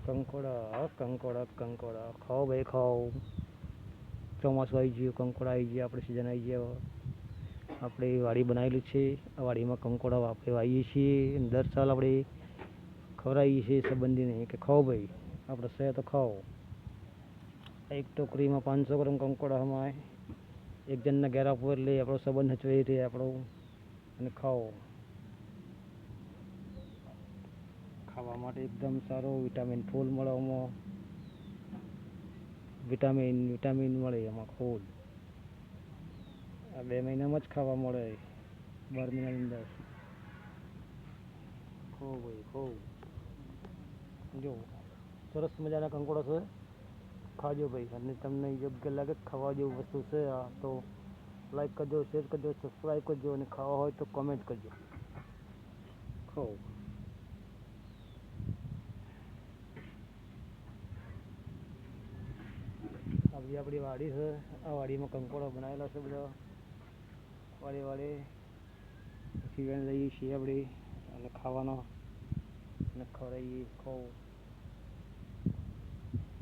કંકોડા કંકોડા કંકોડા ખાઓ ભાઈ ખાઓ. ચોમાસું આવી ગયું, કંકોડા આવી ગયા, આપણે સિઝન આવી ગયા. આપણે વાડી બનાવેલી છે, આ વાડીમાં કંકોડા આપણે વાવીએ છીએ. દર સાલ આપણે ખવડાવીએ છીએ સંબંધીને કે ખાઓ ભાઈ, આપણે છે તો ખાઓ. એક ટોકરીમાં 500 ગ્રામ કંકોડા હમાય. એક જણના ઘેર આપવો એટલે આપણો સંબંધ હચવાઈ રહે આપણો. અને ખાઓ, ખાવા માટે એકદમ સારો વિટામિન ફૂલ મળે એમાં. વિટામિન મળે એમાં ફૂલ. આ 2 મહિનામાં જ ખાવા મળે, 12 મહિનાની અંદર. ખાઓ ભાઈ ખાઓ. જો સરસ મજાના કંકોડા છે, ખાજો ભાઈ. અને તમને યોગ્ય લાગે ખાવા જેવું વસ્તુ છે આ તો લાઈક કરજો, શેર કરજો, સબસ્ક્રાઈબ કરજો. અને ખાવા હોય તો કોમેન્ટ કરજો. ખાઓ. આપણી વાડી છે, આ વાડીમાં કંકોડા બનાવેલા છે બધા. વાડે સીવણ લઈએ છીએ આપણે અને ખાવાનો અને ખવડાવીએ. ખાઓ.